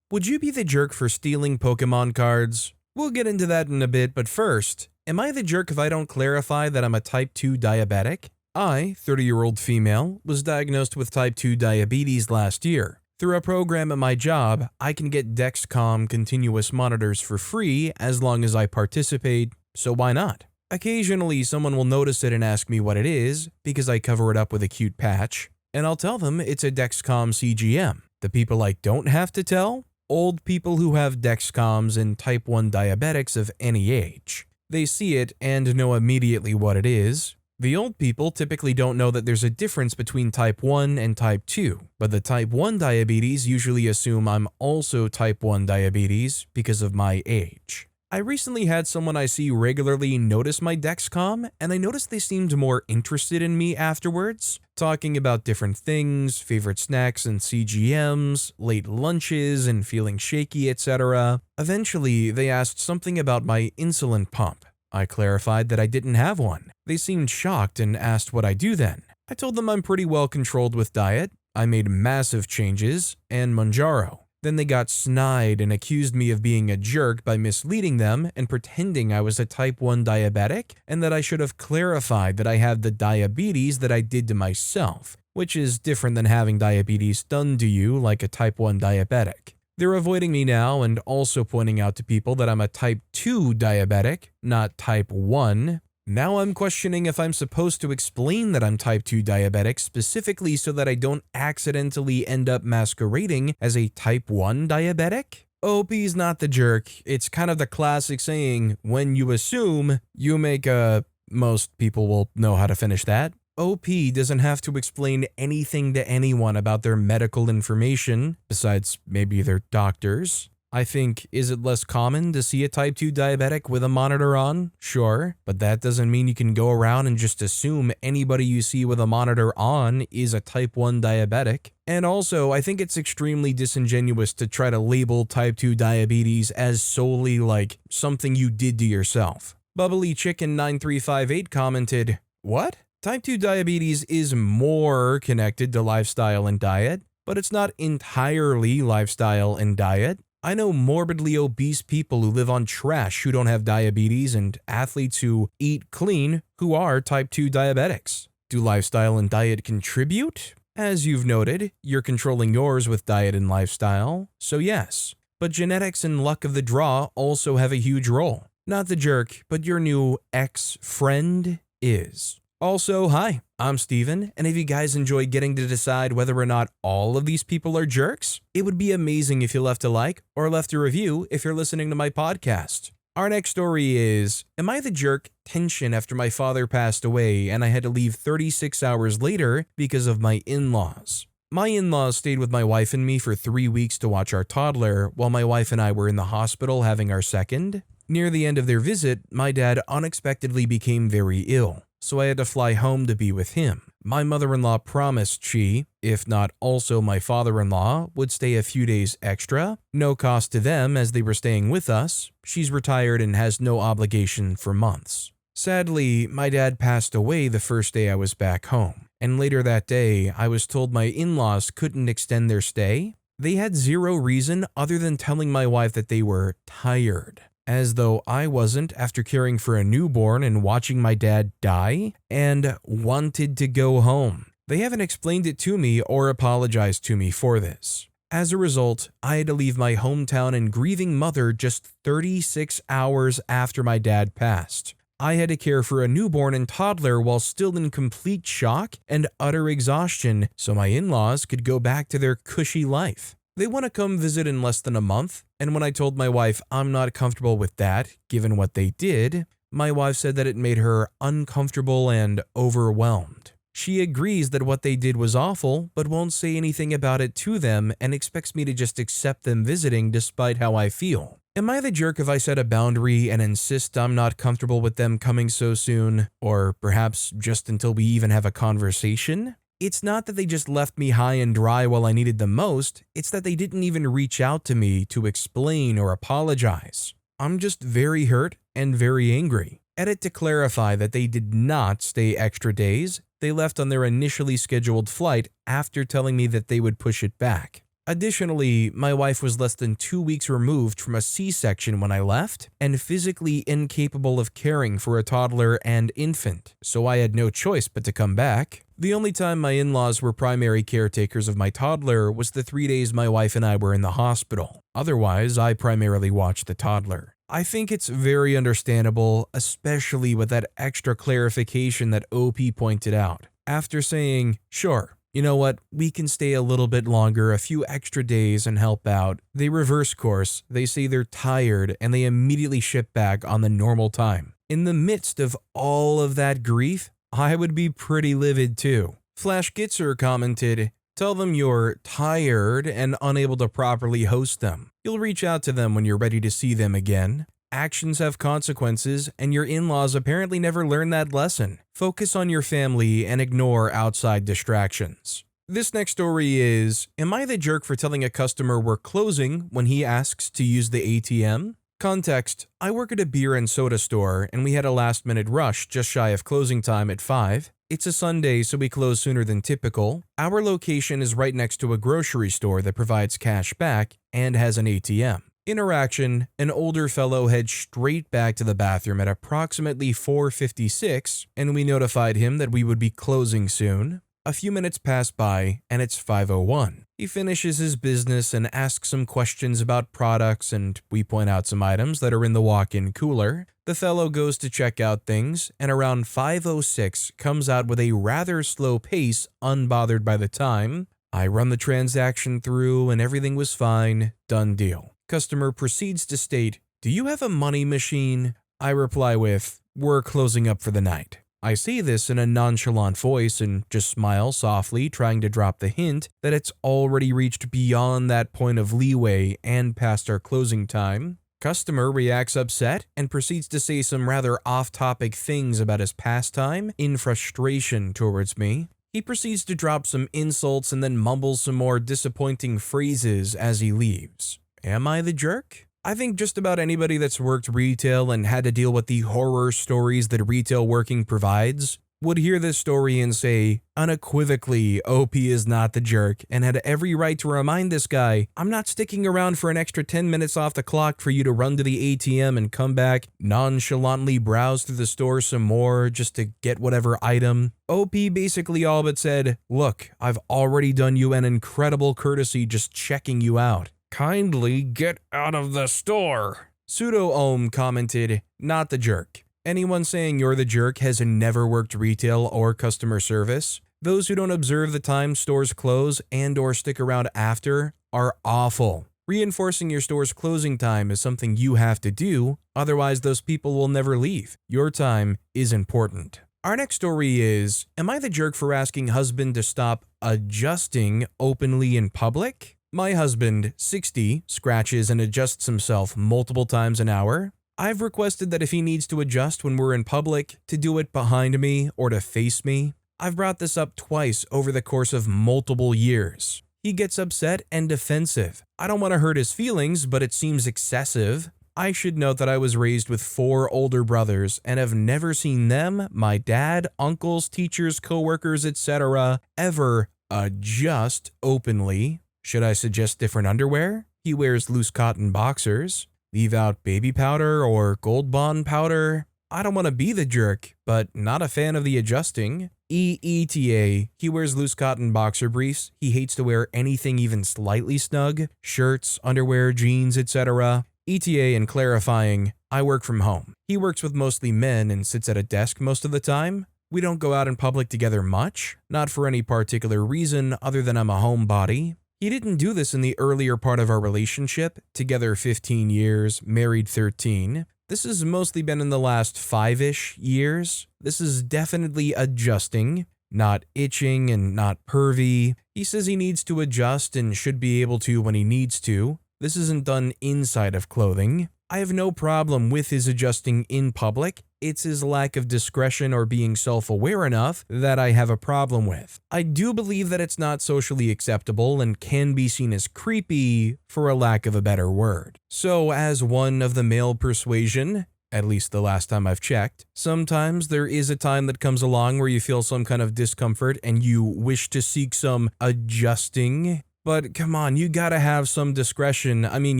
Would you be the jerk for stealing Pokémon cards? We'll get into that in a bit, but first, am I the jerk if I don't clarify that I'm a type 2 diabetic? I, 30-year-old female, was diagnosed with type 2 diabetes last year. Through a program at my job, I can get Dexcom continuous monitors for free as long as I participate, so why not? Occasionally, someone will notice it and ask me what it is, because I cover it up with a cute patch, and I'll tell them it's a Dexcom CGM. The people I don't have to tell? Old people who have Dexcoms and type 1 diabetics of any age. They see it and know immediately what it is. The old people typically don't know that there's a difference between type 1 and type 2, but the type 1 diabetes usually assume I'm also type 1 diabetes because of my age. I recently had someone I see regularly notice my Dexcom, and I noticed they seemed more interested in me afterwards, talking about different things, favorite snacks and CGMs, late lunches and feeling shaky, etc. Eventually, they asked something about my insulin pump. I clarified that I didn't have one. They seemed shocked and asked what I do then. I told them I'm pretty well controlled with diet, I made massive changes, and Mounjaro. Then they got snide and accused me of being a jerk by misleading them and pretending I was a type 1 diabetic and that I should have clarified that I had the diabetes that I did to myself, which is different than having diabetes done to you like a type 1 diabetic. They're avoiding me now and also pointing out to people that I'm a type 2 diabetic, not type 1. Now I'm questioning if I'm supposed to explain that I'm type 2 diabetic specifically so that I don't accidentally end up masquerading as a type 1 diabetic? OP's not the jerk. It's kind of the classic saying, when you assume, you make a... Most people will know how to finish that. OP doesn't have to explain anything to anyone about their medical information, besides maybe their doctors. I think, is it less common to see a type 2 diabetic with a monitor on? Sure, but that doesn't mean you can go around and just assume anybody you see with a monitor on is a type 1 diabetic. And also, I think it's extremely disingenuous to try to label type 2 diabetes as solely like something you did to yourself. Bubbly Chicken 9358 commented, "What? Type 2 diabetes is more connected to lifestyle and diet, but it's not entirely lifestyle and diet. I know morbidly obese people who live on trash who don't have diabetes and athletes who eat clean who are type 2 diabetics. Do lifestyle and diet contribute? As you've noted, you're controlling yours with diet and lifestyle, so yes. But genetics and luck of the draw also have a huge role. Not the jerk, but your new ex-friend is." Also, hi, I'm Steven, and if you guys enjoy getting to decide whether or not all of these people are jerks, it would be amazing if you left a like or left a review if you're listening to my podcast. Our next story is, am I the jerk? Tension after my father passed away and I had to leave 36 hours later because of my in-laws. My in-laws stayed with my wife and me for 3 weeks to watch our toddler while my wife and I were in the hospital having our second. Near the end of their visit, my dad unexpectedly became very ill, so I had to fly home to be with him. My mother-in-law promised she, if not also my father-in-law, would stay a few days extra, no cost to them as they were staying with us. She's retired and has no obligation for months. Sadly, my dad passed away the first day I was back home, and later that day, I was told my in-laws couldn't extend their stay. They had zero reason other than telling my wife that they were tired. As though I wasn't after caring for a newborn and watching my dad die, and wanted to go home. They haven't explained it to me or apologized to me for this. As a result, I had to leave my hometown and grieving mother just 36 hours after my dad passed. I had to care for a newborn and toddler while still in complete shock and utter exhaustion so my in-laws could go back to their cushy life. They want to come visit in less than a month, and when I told my wife I'm not comfortable with that, given what they did, my wife said that it made her uncomfortable and overwhelmed. She agrees that what they did was awful, but won't say anything about it to them and expects me to just accept them visiting despite how I feel. Am I the jerk if I set a boundary and insist I'm not comfortable with them coming so soon, or perhaps just until we even have a conversation? It's not that they just left me high and dry while I needed them most, it's that they didn't even reach out to me to explain or apologize. I'm just very hurt and very angry. Edit to clarify that they did not stay extra days, they left on their initially scheduled flight after telling me that they would push it back. Additionally, my wife was less than 2 weeks removed from a C-section when I left, and physically incapable of caring for a toddler and infant, so I had no choice but to come back. The only time my in-laws were primary caretakers of my toddler was the 3 days my wife and I were in the hospital. Otherwise, I primarily watched the toddler. I think it's very understandable, especially with that extra clarification that OP pointed out. After saying, sure, you know what, we can stay a little bit longer, a few extra days and help out, they reverse course, they say they're tired, and they immediately ship back on the normal time. In the midst of all of that grief, I would be pretty livid too. Flash Gitzer commented, tell them you're tired and unable to properly host them. You'll reach out to them when you're ready to see them again. Actions have consequences, and your in-laws apparently never learned that lesson. Focus on your family and ignore outside distractions. This next story is, am I the jerk for telling a customer we're closing when he asks to use the ATM? Context, I work at a beer and soda store, and we had a last-minute rush just shy of closing time at 5. It's a Sunday, so we close sooner than typical. Our location is right next to a grocery store that provides cash back and has an ATM. Interaction, an older fellow heads straight back to the bathroom at approximately 4:56, and we notified him that we would be closing soon. A few minutes pass by, and it's 5:01. He finishes his business and asks some questions about products, and we point out some items that are in the walk-in cooler. The fellow goes to check out things, and around 5:06 comes out with a rather slow pace, unbothered by the time. I run the transaction through, and everything was fine. Done deal. Customer proceeds to state, do you have a money machine? I reply with, we're closing up for the night. I say this in a nonchalant voice and just smile softly, trying to drop the hint that it's already reached beyond that point of leeway and past our closing time. Customer reacts upset and proceeds to say some rather off-topic things about his pastime in frustration towards me. He proceeds to drop some insults and then mumbles some more disappointing phrases as he leaves. Am I the jerk? I think just about anybody that's worked retail and had to deal with the horror stories that retail working provides would hear this story and say, unequivocally, OP is not the jerk and had every right to remind this guy, I'm not sticking around for an extra 10 minutes off the clock for you to run to the ATM and come back, nonchalantly browse through the store some more just to get whatever item. OP basically all but said, look, I've already done you an incredible courtesy just checking you out. Kindly get out of the store. Pseudo-Ohm commented, not the jerk. Anyone saying you're the jerk has never worked retail or customer service. Those who don't observe the time stores close and or stick around after are awful. Reinforcing your store's closing time is something you have to do, otherwise those people will never leave. Your time is important. Our next story is, am I the jerk for asking husband to stop adjusting openly in public? My husband, 60, scratches and adjusts himself multiple times an hour. I've requested that if he needs to adjust when we're in public, to do it behind me or to face me. I've brought this up twice over the course of multiple years. He gets upset and defensive. I don't want to hurt his feelings, but it seems excessive. I should note that I was raised with 4 older brothers and have never seen them, my dad, uncles, teachers, coworkers, etc., ever adjust openly. Should I suggest different underwear? He wears loose cotton boxers. Leave out baby powder or Gold Bond powder? I don't want to be the jerk, but not a fan of the adjusting. AITA, he wears loose cotton boxer briefs. He hates to wear anything even slightly snug. Shirts, underwear, jeans, etc. ETA and clarifying, I work from home. He works with mostly men and sits at a desk most of the time. We don't go out in public together much, not for any particular reason other than I'm a homebody. He didn't do this in the earlier part of our relationship, together 15 years, married 13. This has mostly been in the last 5-ish years. This is definitely adjusting, not itching and not pervy. He says he needs to adjust and should be able to when he needs to. This isn't done inside of clothing. I have no problem with his adjusting in public. It's his lack of discretion or being self-aware enough that I have a problem with. I do believe that it's not socially acceptable and can be seen as creepy, for a lack of a better word. So, as one of the male persuasion, at least the last time I've checked, sometimes there is a time that comes along where you feel some kind of discomfort and you wish to seek some adjusting. But come on, you gotta have some discretion. I mean,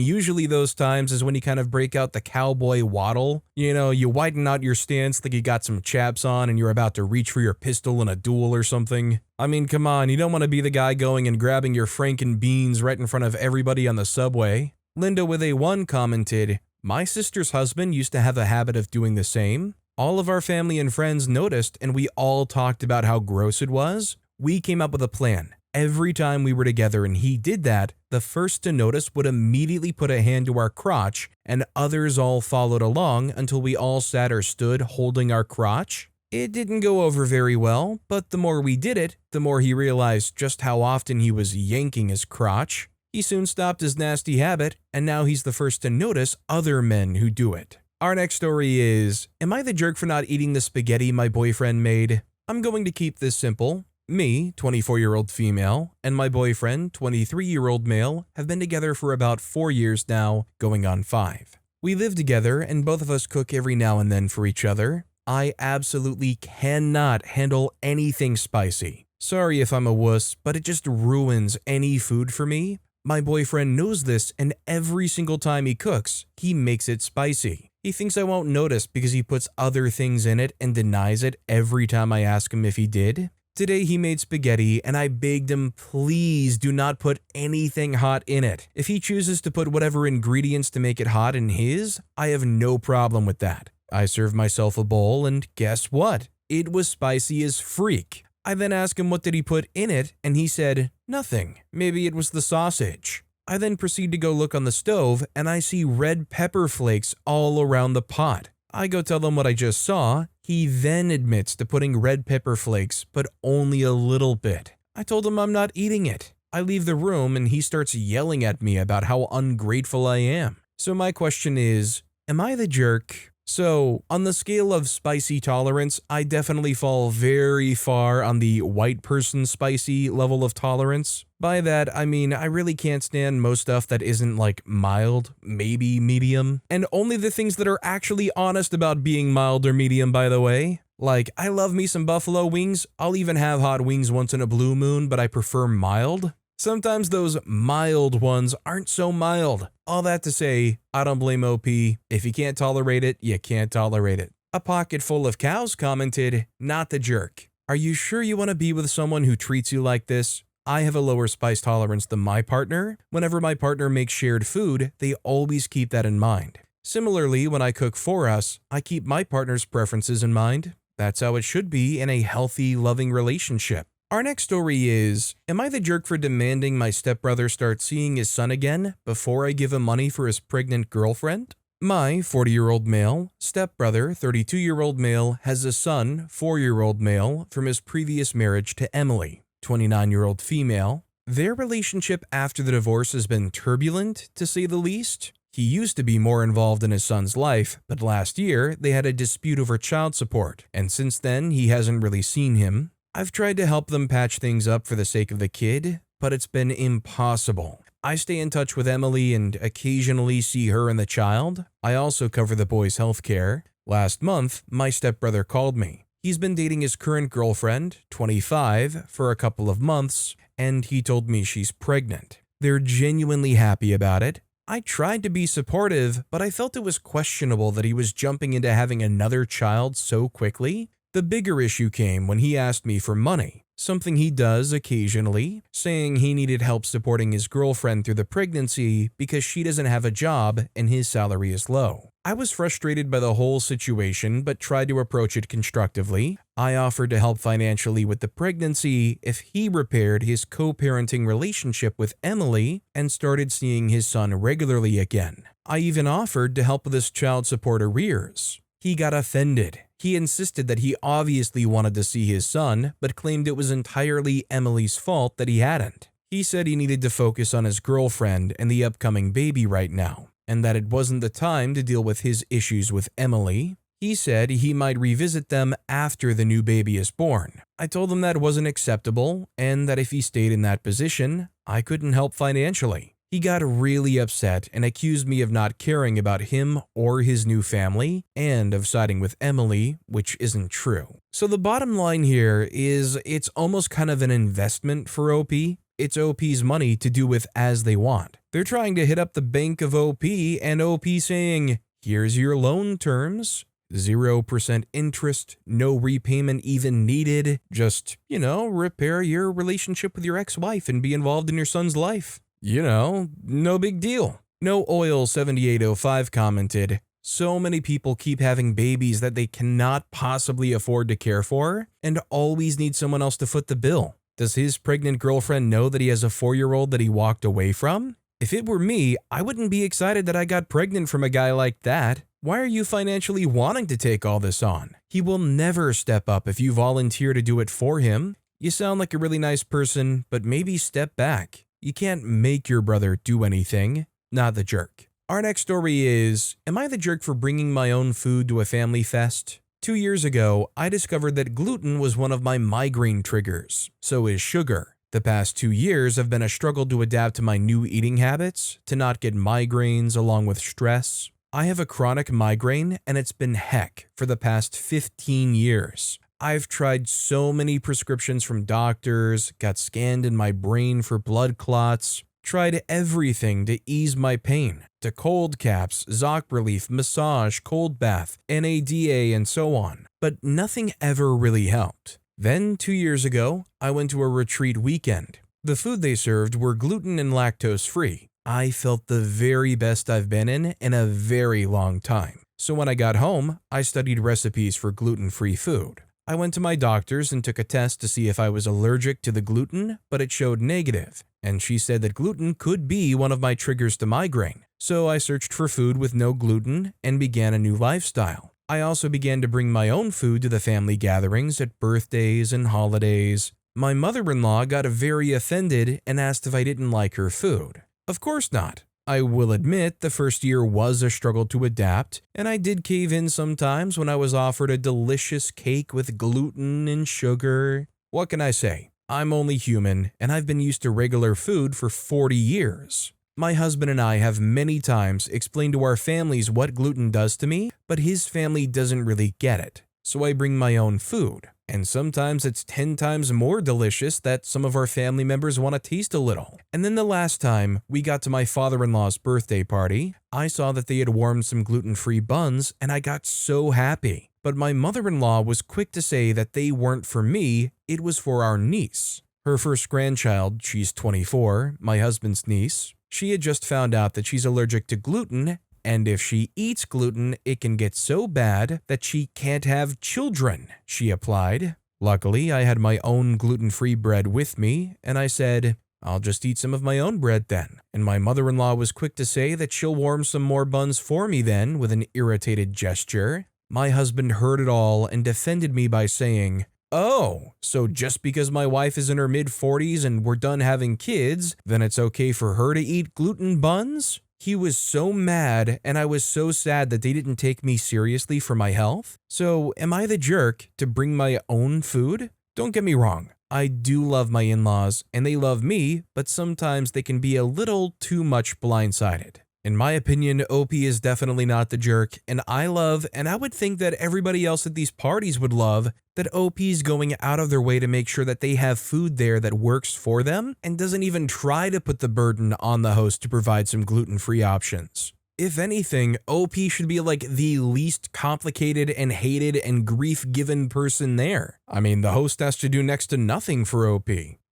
usually those times is when you kind of break out the cowboy waddle. You know, you widen out your stance like you got some chaps on and you're about to reach for your pistol in a duel or something. I mean, come on, you don't want to be the guy going and grabbing your franken beans right in front of everybody on the subway. Linda with a 1 commented, "My sister's husband used to have a habit of doing the same. All of our family and friends noticed and we all talked about how gross it was. We came up with a plan. Every time we were together and he did that, the first to notice would immediately put a hand to our crotch and others all followed along until we all sat or stood holding our crotch. It didn't go over very well, but the more we did it, the more he realized just how often he was yanking his crotch. He soon stopped his nasty habit, and now he's the first to notice other men who do it." Our next story is, "Am I the jerk for not eating the spaghetti my boyfriend made?" I'm going to keep this simple. Me, 24-year-old female, and my boyfriend, 23-year-old male, have been together for about 4 years now, going on 5. We live together and both of us cook every now and then for each other. I absolutely cannot handle anything spicy. Sorry if I'm a wuss, but it just ruins any food for me. My boyfriend knows this, and every single time he cooks, he makes it spicy. He thinks I won't notice because he puts other things in it and denies it every time I ask him if he did. Today he made spaghetti and I begged him, please do not put anything hot in it. If he chooses to put whatever ingredients to make it hot in his, I have no problem with that. I served myself a bowl and guess what? It was spicy as freak. I then asked him what did he put in it and he said, nothing. Maybe it was the sausage. I then proceed to go look on the stove and I see red pepper flakes all around the pot. I go tell him what I just saw. He then admits to putting red pepper flakes, but only a little bit. I told him I'm not eating it. I leave the room and he starts yelling at me about how ungrateful I am. So my question is, am I the jerk? So, on the scale of spicy tolerance, I definitely fall very far on the white person spicy level of tolerance. By that, I mean I really can't stand most stuff that isn't like mild, maybe medium, and only the things that are actually honest about being mild or medium, by the way. Like, I love me some buffalo wings, I'll even have hot wings once in a blue moon, but I prefer mild. Sometimes those mild ones aren't so mild. All that to say, I don't blame OP. If you can't tolerate it, you can't tolerate it. A pocket full of cows commented, not the jerk. Are you sure you want to be with someone who treats you like this? I have a lower spice tolerance than my partner. Whenever my partner makes shared food, they always keep that in mind. Similarly, when I cook for us, I keep my partner's preferences in mind. That's how it should be in a healthy, loving relationship. Our next story is, am I the jerk for demanding my stepbrother start seeing his son again before I give him money for his pregnant girlfriend? My 40-year-old male, stepbrother, 32-year-old male, has a son, 4-year-old male, from his previous marriage to Emily, 29-year-old female. Their relationship after the divorce has been turbulent, to say the least. He used to be more involved in his son's life, but last year they had a dispute over child support, and since then he hasn't really seen him. I've tried to help them patch things up for the sake of the kid, but it's been impossible. I stay in touch with Emily and occasionally see her and the child. I also cover the boy's healthcare. Last month, my stepbrother called me. He's been dating his current girlfriend, 25, for a couple of months, and he told me she's pregnant. They're genuinely happy about it. I tried to be supportive, but I felt it was questionable that he was jumping into having another child so quickly. The bigger issue came when he asked me for money, something he does occasionally, saying he needed help supporting his girlfriend through the pregnancy because she doesn't have a job and his salary is low. I was frustrated by the whole situation but tried to approach it constructively. I offered to help financially with the pregnancy if he repaired his co-parenting relationship with Emily and started seeing his son regularly again. I even offered to help with his child support arrears. He got offended. He insisted that he obviously wanted to see his son, but claimed it was entirely Emily's fault that he hadn't. He said he needed to focus on his girlfriend and the upcoming baby right now, and that it wasn't the time to deal with his issues with Emily. He said he might revisit them after the new baby is born. I told him that wasn't acceptable, and that if he stayed in that position, I couldn't help financially. He got really upset and accused me of not caring about him or his new family and of siding with Emily, which isn't true. So the bottom line here is it's almost kind of an investment for OP. It's OP's money to do with as they want. They're trying to hit up the bank of OP, and OP saying, here's your loan terms. 0% interest, no repayment even needed. Just, repair your relationship with your ex-wife and be involved in your son's life. No big deal. No Oil 7805 commented, so many people keep having babies that they cannot possibly afford to care for and always need someone else to foot the bill. Does his pregnant girlfriend know that he has a 4-year-old that he walked away from? If it were me, I wouldn't be excited that I got pregnant from a guy like that. Why are you financially wanting to take all this on? He will never step up if you volunteer to do it for him. You sound like a really nice person, but maybe step back. You can't make your brother do anything. Not the jerk. Our next story is, am I the jerk for bringing my own food to a family fest? 2 years ago, I discovered that gluten was one of my migraine triggers. So is sugar. The past 2 years have been a struggle to adapt to my new eating habits, to not get migraines along with stress. I have a chronic migraine and it's been heck for the past 15 years. I've tried so many prescriptions from doctors, got scanned in my brain for blood clots, tried everything to ease my pain, to cold caps, Zoc relief, massage, cold bath, NADA, and so on. But nothing ever really helped. Then 2 years ago, I went to a retreat weekend. The food they served were gluten and lactose free. I felt the very best I've been in a very long time. So when I got home, I studied recipes for gluten-free food. I went to my doctor's and took a test to see if I was allergic to the gluten, but it showed negative, and she said that gluten could be one of my triggers to migraine. So I searched for food with no gluten and began a new lifestyle. I also began to bring my own food to the family gatherings at birthdays and holidays. My mother-in-law got very offended and asked if I didn't like her food. Of course not. I will admit the first year was a struggle to adapt, and I did cave in sometimes when I was offered a delicious cake with gluten and sugar. What can I say? I'm only human, and I've been used to regular food for 40 years. My husband and I have many times explained to our families what gluten does to me, but his family doesn't really get it. So I bring my own food. And sometimes it's 10 times more delicious that some of our family members want to taste a little. And then the last time we got to my father-in-law's birthday party, I saw that they had warmed some gluten-free buns and I got so happy. But my mother-in-law was quick to say that they weren't for me, it was for our niece. Her first grandchild, she's 24, my husband's niece. She had just found out that she's allergic to gluten, and if she eats gluten, it can get so bad that she can't have children, she applied. Luckily, I had my own gluten-free bread with me, and I said, I'll just eat some of my own bread then. And my mother-in-law was quick to say that she'll warm some more buns for me then, with an irritated gesture. My husband heard it all and defended me by saying, oh, so just because my wife is in her mid-40s and we're done having kids, then it's okay for her to eat gluten buns? He was so mad, and I was so sad that they didn't take me seriously for my health. So, am I the jerk to bring my own food? Don't get me wrong, I do love my in-laws, and they love me, but sometimes they can be a little too much blindsided. In my opinion, OP is definitely not the jerk, and I love, and I would think that everybody else at these parties would love, that OP is going out of their way to make sure that they have food there that works for them and doesn't even try to put the burden on the host to provide some gluten-free options. If anything, OP should be like the least complicated and hated and grief-given person there. I mean, the host has to do next to nothing for OP.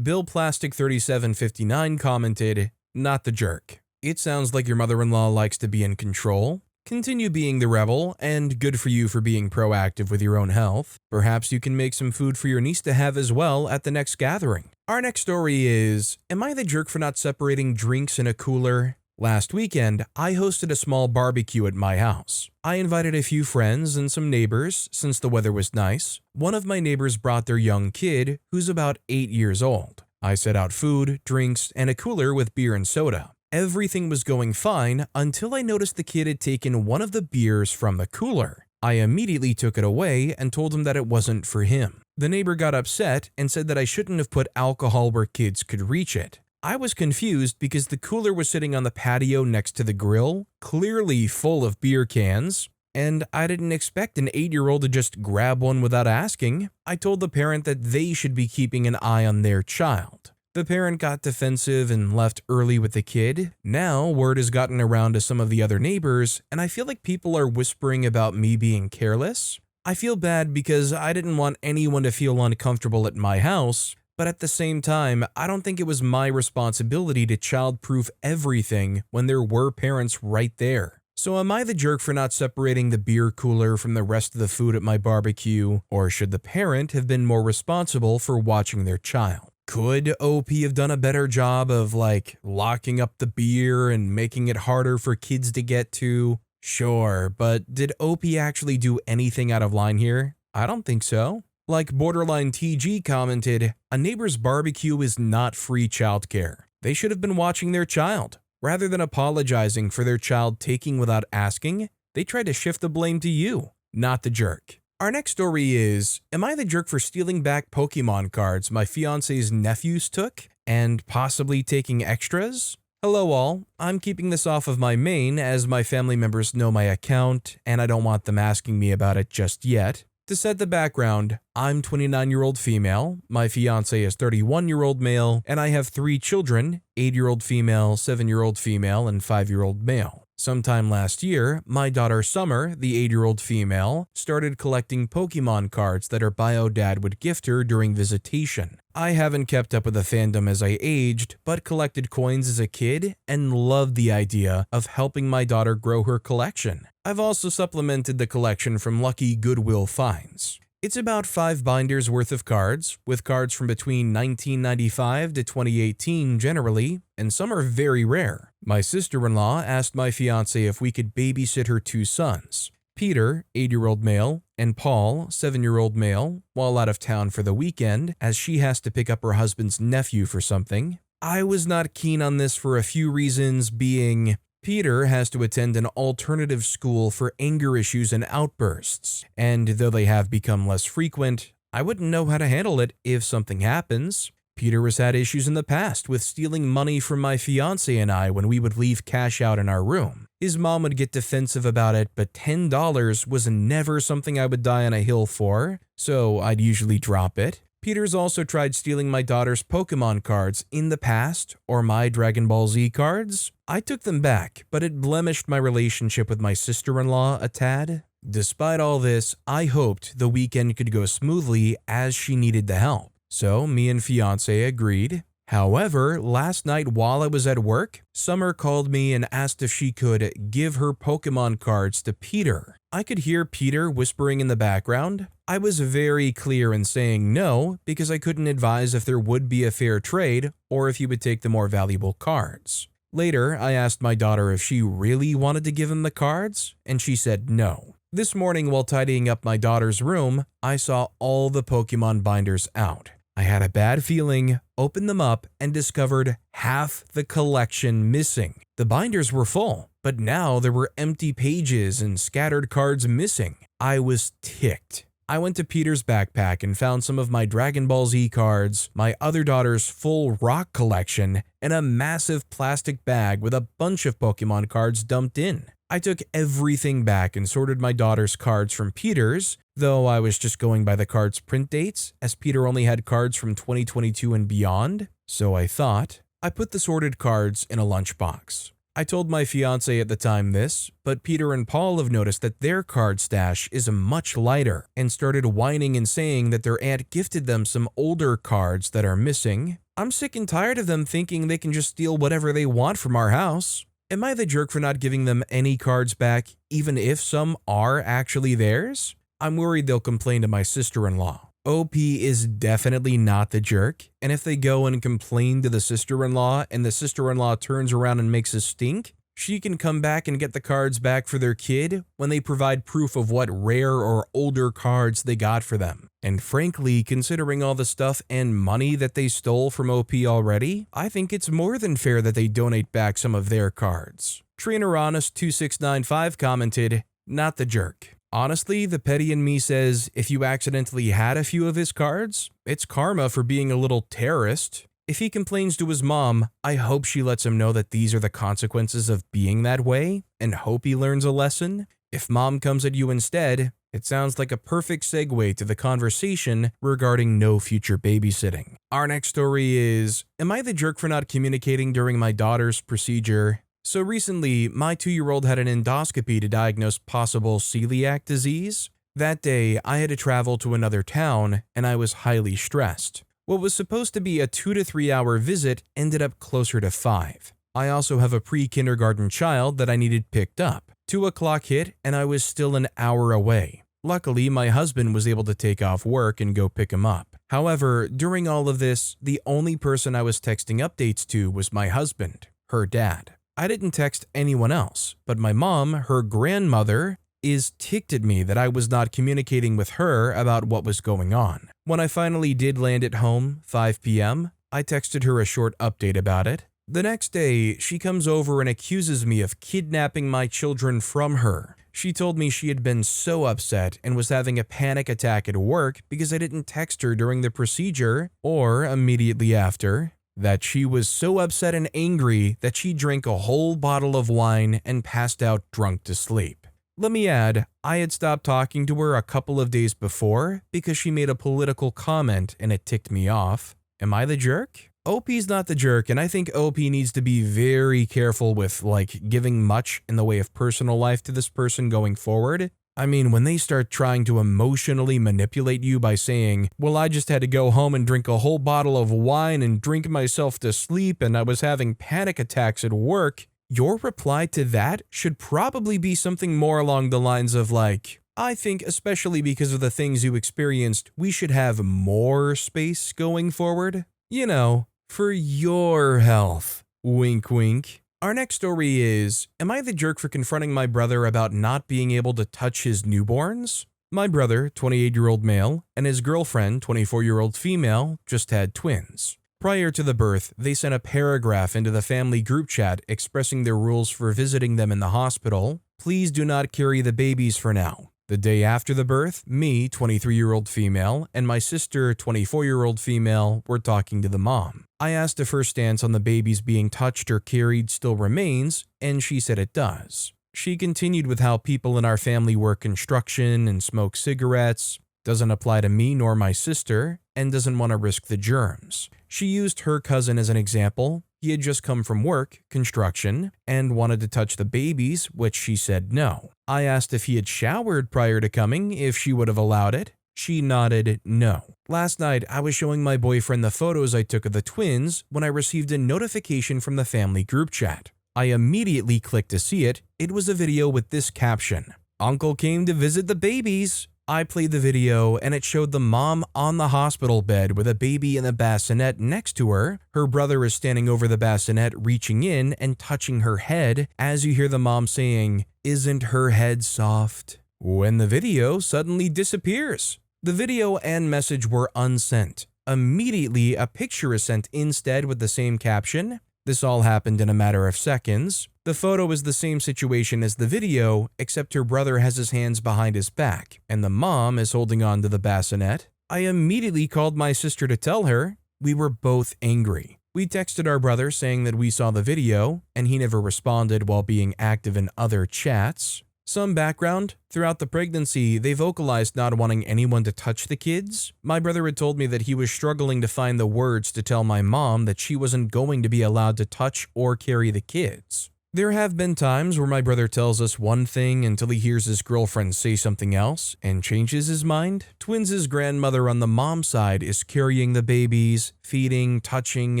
Bill Plastic 3759 commented, not the jerk. It sounds like your mother-in-law likes to be in control. Continue being the rebel, and good for you for being proactive with your own health. Perhaps you can make some food for your niece to have as well at the next gathering. Our next story is, am I the jerk for not separating drinks in a cooler? Last weekend, I hosted a small barbecue at my house. I invited a few friends and some neighbors since the weather was nice. One of my neighbors brought their young kid, who's about 8 years old. I set out food, drinks, and a cooler with beer and soda. Everything was going fine until I noticed the kid had taken one of the beers from the cooler. I immediately took it away and told him that it wasn't for him. The neighbor got upset and said that I shouldn't have put alcohol where kids could reach it. I was confused because the cooler was sitting on the patio next to the grill, clearly full of beer cans, and I didn't expect an 8-year-old to just grab one without asking. I told the parent that they should be keeping an eye on their child. The parent got defensive and left early with the kid. Now, word has gotten around to some of the other neighbors, and I feel like people are whispering about me being careless. I feel bad because I didn't want anyone to feel uncomfortable at my house, but at the same time, I don't think it was my responsibility to child-proof everything when there were parents right there. So am I the jerk for not separating the beer cooler from the rest of the food at my barbecue, or should the parent have been more responsible for watching their child? Could OP have done a better job of locking up the beer and making it harder for kids to get to? Sure, but did OP actually do anything out of line here? I don't think so. Like Borderline TG commented, a neighbor's barbecue is not free childcare. They should have been watching their child. Rather than apologizing for their child taking without asking, they tried to shift the blame to you, not the jerk. Our next story is, am I the jerk for stealing back Pokémon cards my fiance's nephews took and possibly taking extras? Hello all, I'm keeping this off of my main as my family members know my account and I don't want them asking me about it just yet. To set the background, I'm 29-year-old female, my fiancé is 31-year-old male, and I have 3 children, 8-year-old female, 7-year-old female, and 5-year-old male. Sometime last year, my daughter Summer, the 8-year-old female, started collecting Pokémon cards that her bio dad would gift her during visitation. I haven't kept up with the fandom as I aged, but collected coins as a kid and loved the idea of helping my daughter grow her collection. I've also supplemented the collection from lucky Goodwill finds. It's about 5 binders worth of cards, with cards from between 1995 to 2018 generally, and some are very rare. My sister-in-law asked my fiancé if we could babysit her 2 sons, Peter, 8-year-old male, and Paul, 7-year-old male, while out of town for the weekend, as she has to pick up her husband's nephew for something. I was not keen on this for a few reasons, being Peter has to attend an alternative school for anger issues and outbursts, and though they have become less frequent, I wouldn't know how to handle it if something happens. Peter has had issues in the past with stealing money from my fiancé and I when we would leave cash out in our room. His mom would get defensive about it, but $10 was never something I would die on a hill for, so I'd usually drop it. Peter's also tried stealing my daughter's Pokémon cards in the past, or my Dragon Ball Z cards. I took them back, but it blemished my relationship with my sister-in-law a tad. Despite all this, I hoped the weekend could go smoothly as she needed the help. So me and fiancé agreed. However, last night while I was at work, Summer called me and asked if she could give her Pokémon cards to Peter. I could hear Peter whispering in the background. I was very clear in saying no because I couldn't advise if there would be a fair trade or if he would take the more valuable cards. Later, I asked my daughter if she really wanted to give him the cards, and she said no. This morning while tidying up my daughter's room, I saw all the Pokémon binders out. I had a bad feeling, opened them up, and discovered half the collection missing. The binders were full, but now there were empty pages and scattered cards missing. I was ticked. I went to Peter's backpack and found some of my Dragon Ball Z cards, my other daughter's full rock collection, and a massive plastic bag with a bunch of Pokémon cards dumped in. I took everything back and sorted my daughter's cards from Peter's, though I was just going by the cards' print dates, as Peter only had cards from 2022 and beyond, so I thought. I put the sorted cards in a lunchbox. I told my fiancé at the time this, but Peter and Paul have noticed that their card stash is much lighter and started whining and saying that their aunt gifted them some older cards that are missing. I'm sick and tired of them thinking they can just steal whatever they want from our house. Am I the jerk for not giving them any cards back, even if some are actually theirs? I'm worried they'll complain to my sister-in-law. OP is definitely not the jerk, and if they go and complain to the sister-in-law and the sister-in-law turns around and makes a stink, she can come back and get the cards back for their kid when they provide proof of what rare or older cards they got for them. And frankly, considering all the stuff and money that they stole from OP already, I think it's more than fair that they donate back some of their cards. Trinaranus2695 commented, "Not the jerk. Honestly, the petty in me says if you accidentally had a few of his cards, it's karma for being a little terrorist. If he complains to his mom, I hope she lets him know that these are the consequences of being that way and hope he learns a lesson. If mom comes at you instead, It sounds like a perfect segue to the conversation regarding no future babysitting. Our next story is, am I the jerk for not communicating during my daughter's procedure? So recently, my 2-year-old had an endoscopy to diagnose possible celiac disease. That day, I had to travel to another town, and I was highly stressed. What was supposed to be a 2 to 3 hour visit ended up closer to 5. I also have a pre-kindergarten child that I needed picked up. 2 o'clock hit, and I was still an hour away. Luckily, my husband was able to take off work and go pick him up. However, during all of this, the only person I was texting updates to was my husband, her dad. I didn't text anyone else, but my mom, her grandmother, is ticked at me that I was not communicating with her about what was going on. When I finally did land at home, 5 p.m., I texted her a short update about it. The next day, she comes over and accuses me of kidnapping my children from her. She told me she had been so upset and was having a panic attack at work because I didn't text her during the procedure or immediately after, that she was so upset and angry that she drank a whole bottle of wine and passed out drunk to sleep. Let me add, I had stopped talking to her a couple of days before because she made a political comment and it ticked me off. Am I the jerk? OP's not the jerk, and I think OP needs to be very careful with giving much in the way of personal life to this person going forward. I mean, when they start trying to emotionally manipulate you by saying, well, I just had to go home and drink a whole bottle of wine and drink myself to sleep and I was having panic attacks at work, your reply to that should probably be something more along the lines of I think especially because of the things you experienced, we should have more space going forward. You know, for your health. Wink, wink. Our next story is, am I the jerk for confronting my brother about not being able to touch his newborns? My brother, 28-year-old male, and his girlfriend, 24-year-old female, just had twins. Prior to the birth, they sent a paragraph into the family group chat expressing their rules for visiting them in the hospital. Please do not carry the babies for now. The day after the birth, me, 23-year-old female, and my sister, 24-year-old female, were talking to the mom. I asked if her stance on the babies being touched or carried still remains, and she said it does. She continued with how people in our family work construction and smoke cigarettes, doesn't apply to me nor my sister, and doesn't want to risk the germs. She used her cousin as an example. He had just come from work, construction, and wanted to touch the babies, which she said no. I asked if he had showered prior to coming, if she would have allowed it. She nodded no. Last night, I was showing my boyfriend the photos I took of the twins when I received a notification from the family group chat. I immediately clicked to see it. It was a video with this caption: "Uncle came to visit the babies." I played the video and it showed the mom on the hospital bed with a baby in the bassinet next to her. Her brother is standing over the bassinet reaching in and touching her head as you hear the mom saying, "Isn't her head soft?" When the video suddenly disappears. The video and message were unsent. Immediately, a picture is sent instead with the same caption. This all happened in a matter of seconds. The photo is the same situation as the video, except her brother has his hands behind his back, and the mom is holding on to the bassinet. I immediately called my sister to tell her. We were both angry. We texted our brother saying that we saw the video, and he never responded while being active in other chats. Some background: throughout the pregnancy, they vocalized not wanting anyone to touch the kids. My brother had told me that he was struggling to find the words to tell my mom that she wasn't going to be allowed to touch or carry the kids. There have been times where my brother tells us one thing until he hears his girlfriend say something else and changes his mind. Twins' grandmother on the mom side is carrying the babies, feeding, touching,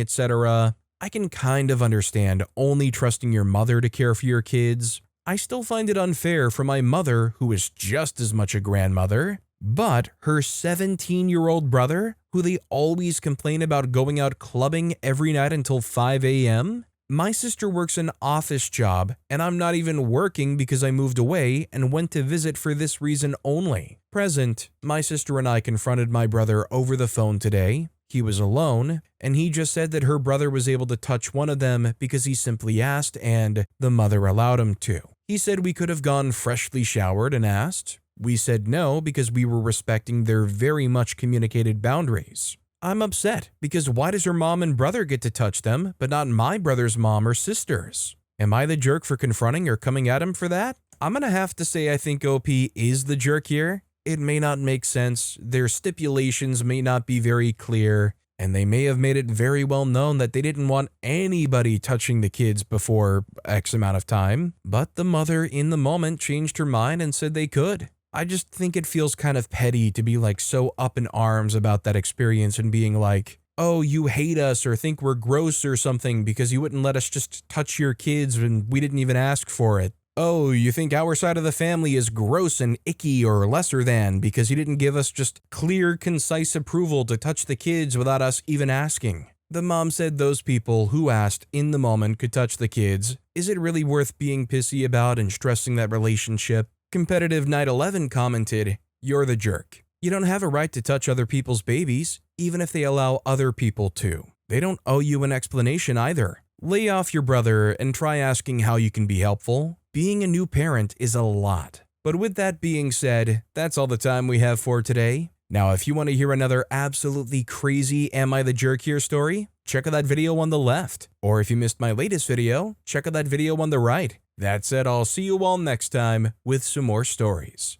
etc. I can kind of understand only trusting your mother to care for your kids. I still find it unfair for my mother, who is just as much a grandmother, but her 17-year-old brother, who they always complain about going out clubbing every night until 5 a.m.? My sister works an office job, and I'm not even working because I moved away and went to visit for this reason only. Present, my sister and I confronted my brother over the phone today. He was alone, and he just said that her brother was able to touch one of them because he simply asked and the mother allowed him to. He said we could have gone freshly showered and asked. We said no because we were respecting their very much communicated boundaries. I'm upset because why does her mom and brother get to touch them, but not my brother's mom or sisters? Am I the jerk for confronting or coming at him for that? I'm gonna have to say I think OP is the jerk here. It may not make sense, their stipulations may not be very clear, and they may have made it very well known that they didn't want anybody touching the kids before X amount of time, but the mother in the moment changed her mind and said they could. I just think it feels kind of petty to be like so up in arms about that experience and being like, oh, you hate us or think we're gross or something because you wouldn't let us just touch your kids when we didn't even ask for it. Oh, you think our side of the family is gross and icky or lesser than because you didn't give us just clear, concise approval to touch the kids without us even asking. The mom said those people who asked in the moment could touch the kids. Is it really worth being pissy about and stressing that relationship? Competitive Night 11 commented, "You're the jerk. You don't have a right to touch other people's babies, even if they allow other people to. They don't owe you an explanation either. Lay off your brother and try asking how you can be helpful. Being a new parent is a lot." But with that being said, that's all the time we have for today. Now, if you want to hear another absolutely crazy Am I the Jerk Here story, check out that video on the left. Or if you missed my latest video, check out that video on the right. That said, I'll see you all next time with some more stories.